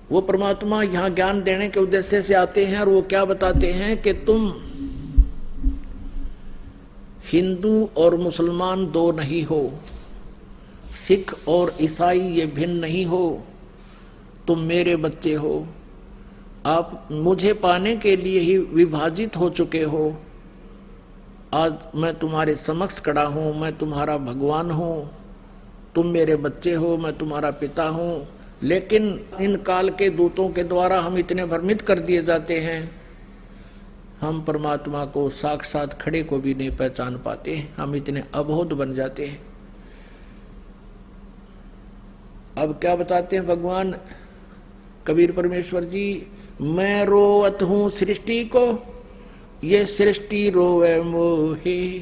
वो परमात्मा यहाँ ज्ञान देने के उद्देश्य से आते हैं और वो क्या बताते हैं कि तुम हिंदू और मुसलमान दो नहीं हो, सिख और ईसाई ये भिन्न नहीं हो, तुम मेरे बच्चे हो। आप मुझे पाने के लिए ही विभाजित हो चुके हो। आज मैं तुम्हारे समक्ष खड़ा हूं, मैं तुम्हारा भगवान हूं, तुम मेरे बच्चे हो, मैं तुम्हारा पिता हूं। लेकिन इन काल के दूतों के द्वारा हम इतने भ्रमित कर दिए जाते हैं, हम परमात्मा को साक्षात खड़े को भी नहीं पहचान पाते हैं, हम इतने अबोध बन जाते हैं। अब क्या बताते हैं भगवान कबीर परमेश्वर जी, मैं रोवत हूं सृष्टि को, ये सृष्टि रोवे मोहे।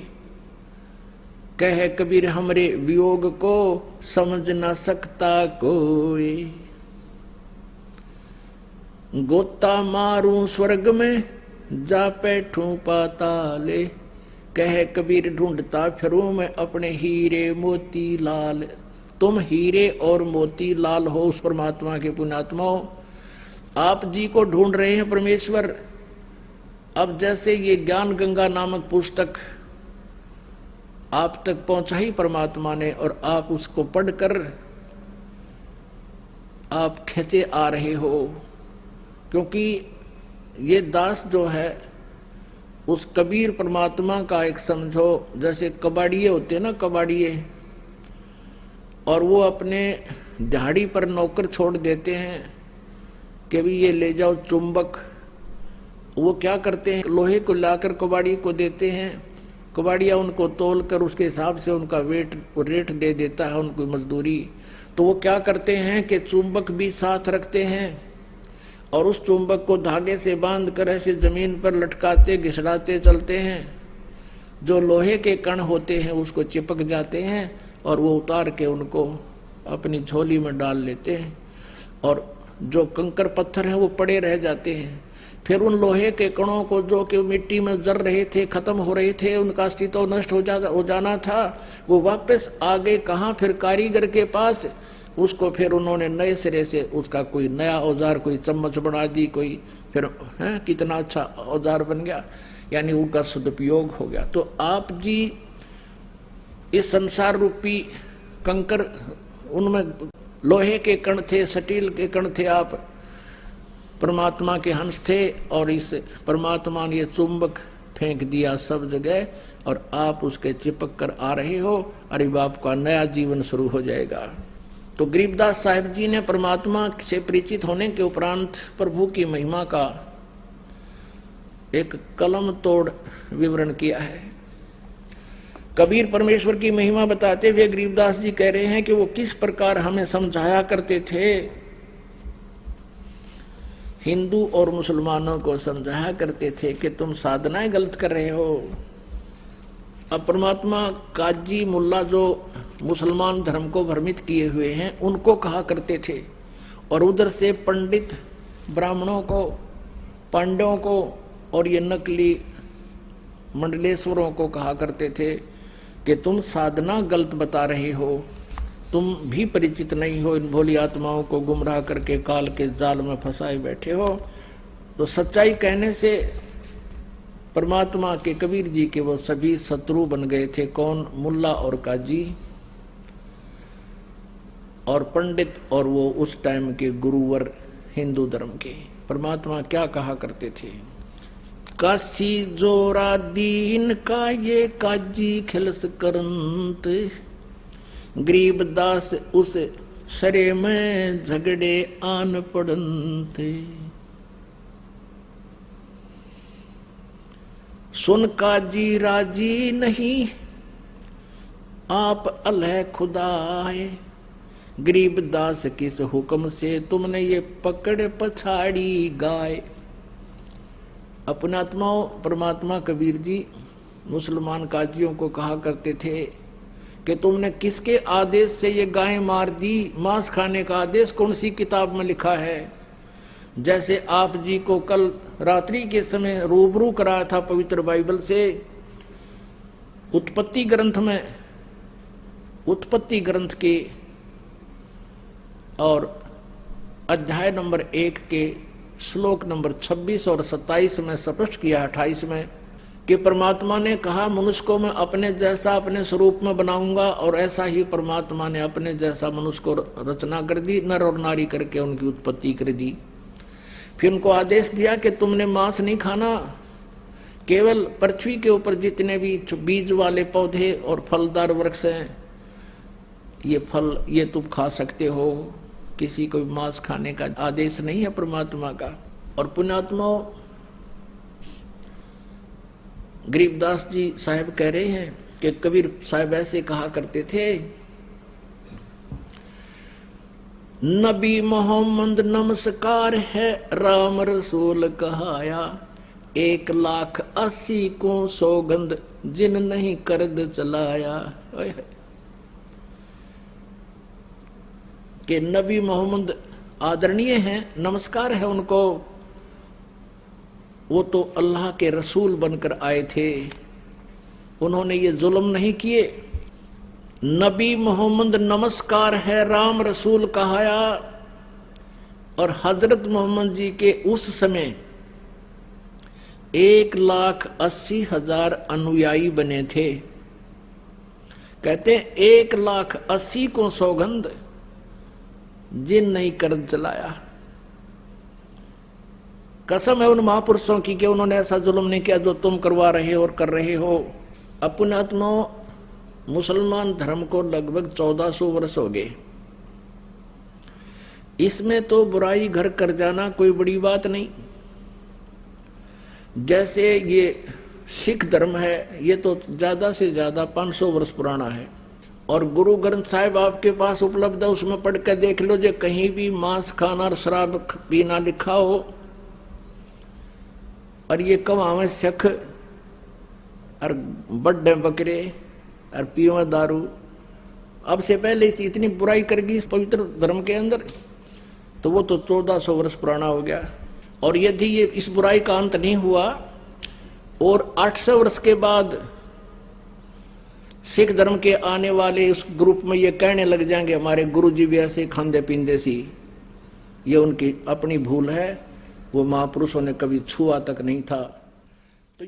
कह कबीर हमरे वियोग को, समझ ना सकता कोई। गोता मारूं स्वर्ग में, जा बैठूं पाताले। कह कबीर ढूंढता फिरूं मैं अपने हीरे मोती लाल। तुम हीरे और मोती लाल हो उस परमात्मा के पुण्यात्माओं, आप जी को ढूंढ रहे हैं परमेश्वर। अब जैसे ये ज्ञान गंगा नामक पुस्तक आप तक पहुंचाई परमात्मा ने, और आप उसको पढ़कर आप खींचे आ रहे हो, क्योंकि ये दास जो है उस कबीर परमात्मा का एक समझो जैसे कबाड़िए होते हैं ना, कबाड़िए, और वो अपने दिहाड़ी पर नौकर छोड़ देते हैं कि भी ये ले जाओ चुंबक। वो क्या करते हैं, लोहे को लाकर कबाड़ी को देते हैं, कबाड़िया उनको तोल कर उसके हिसाब से उनका रेट दे देता है उनको मजदूरी। तो वो क्या करते हैं कि चुंबक भी साथ रखते हैं और उस चुंबक को धागे से बांध कर ऐसे जमीन पर लटकाते घिसड़ाते चलते हैं। जो लोहे के कण होते हैं उसको चिपक जाते हैं और वो उतार के उनको अपनी झोली में डाल लेते हैं, और जो कंकर पत्थर हैं वो पड़े रह जाते हैं। फिर उन लोहे के कणों को जो कि मिट्टी में जर रहे थे, खत्म हो रहे थे, उनका अस्तित्व नष्ट हो जाना था, वो वापस आ गए कहाँ, फिर कारीगर के पास। उसको फिर उन्होंने नए सिरे से उसका कोई नया औजार, कोई चम्मच बना दी, कोई फिर है कितना अच्छा औजार बन गया, यानी उनका सदुपयोग हो गया। तो आप जी इस संसार रूपी कंकर, उनमें लोहे के कण थे, स्टील के कण थे, आप परमात्मा के हंस थे, और इस परमात्मा ने ये चुंबक फेंक दिया सब जगह, और आप उसके चिपक कर आ रहे हो। अरे बाप का नया जीवन शुरू हो जाएगा। तो गरीबदास साहिब जी ने परमात्मा से परिचित होने के उपरांत प्रभु की महिमा का एक कलम तोड़ विवरण किया है। कबीर परमेश्वर की महिमा बताते हुए गरीबदास जी कह रहे हैं कि वो किस प्रकार हमें समझाया करते थे, हिंदू और मुसलमानों को समझाया करते थे कि तुम साधनाएं गलत कर रहे हो। अब परमात्मा काजी मुल्ला जो मुसलमान धर्म को भ्रमित किए हुए हैं उनको कहा करते थे, और उधर से पंडित ब्राह्मणों को, पांडवों को और ये नकली मंडलेश्वरों को कहा करते थे कि तुम साधना गलत बता रहे हो, तुम भी परिचित नहीं हो, इन भोली आत्माओं को गुमराह करके काल के जाल में फंसाए बैठे हो। तो सच्चाई कहने से परमात्मा के कबीर जी के वो सभी शत्रु बन गए थे। कौन? मुल्ला और काजी और पंडित, और वो उस टाइम के गुरुवर हिंदू धर्म के। परमात्मा क्या कहा करते थे, काशी जोरा दीन का ये काजी खिलस करंत, गरीबदास उस सरे में झगड़े आन पड़ंत। सुन काजी राजी नहीं, आप अलह खुदाए, गरीबदास किस हुक्म से तुमने ये पकड़ पछाड़ी गाय। अपनात्माओं परमात्मा कबीर जी मुसलमान काजियों को कहा करते थे कि तुमने किसके आदेश से ये गाय मार दी, मांस खाने का आदेश कौन सी किताब में लिखा है। जैसे आप जी को कल रात्रि के समय रूबरू कराया था पवित्र बाइबल से, उत्पत्ति ग्रंथ में, उत्पत्ति ग्रंथ के और अध्याय नंबर 1 के श्लोक नंबर 26 और 27 में स्पष्ट किया, 28 में, कि परमात्मा ने कहा मनुष्य को मैं अपने जैसा अपने स्वरूप में बनाऊंगा, और ऐसा ही परमात्मा ने अपने जैसा मनुष्य को रचना कर दी, नर और नारी करके उनकी उत्पत्ति कर दी। फिर उनको आदेश दिया कि तुमने मांस नहीं खाना, केवल पृथ्वी के ऊपर जितने भी बीज वाले पौधे और फलदार वृक्ष हैं, ये फल ये तुम खा सकते हो, किसी को मांस खाने का आदेश नहीं है परमात्मा का। और पुण्यात्मा गरीबदास जी साहब कह रहे हैं कि कबीर साहब ऐसे कहा करते थे, नबी मोहम्मद नमस्कार है, राम रसूल कहाया, 1,80,000 को सौगंध जिन नहीं कर्द चलाया। कि नबी मोहम्मद आदरणीय हैं, नमस्कार है उनको, वो तो अल्लाह के रसूल बनकर आए थे, उन्होंने ये जुल्म नहीं किए। नबी मोहम्मद नमस्कार है, राम रसूल कहाया। और हजरत मोहम्मद जी के उस समय 1,80,000 अनुयायी बने थे। कहते हैं 1,80,000 को सौगंध जिन नहीं कर्ज चलाया। कसम है उन महापुरुषों की कि उन्होंने ऐसा जुल्म नहीं किया जो तुम करवा रहे हो और कर रहे हो। अपने आत्मा मुसलमान धर्म को लगभग 1400 वर्ष हो गए। इसमें तो बुराई घर कर जाना कोई बड़ी बात नहीं। जैसे ये सिख धर्म है, ये तो ज्यादा से ज्यादा 500 वर्ष पुराना है। और गुरु ग्रंथ साहिब आपके पास उपलब्ध है, उसमें पढ़ कर देख लो, जो कहीं भी मांस खाना और शराब पीना लिखा हो, और ये कमावे शख और बड्डे बकरे और पीवे दारू। अब से पहले इतनी बुराई करगी इस पवित्र धर्म के अंदर, तो वो तो 1400 वर्ष पुराना हो गया। और यदि ये इस बुराई का अंत नहीं हुआ और 800 वर्ष के बाद सिख धर्म के आने वाले उस ग्रुप में ये कहने लग जाएंगे हमारे गुरु जी भी ऐसे खांदे पींदे सी, ये उनकी अपनी भूल है, वो महापुरुषों ने कभी छुआ तक नहीं था। तो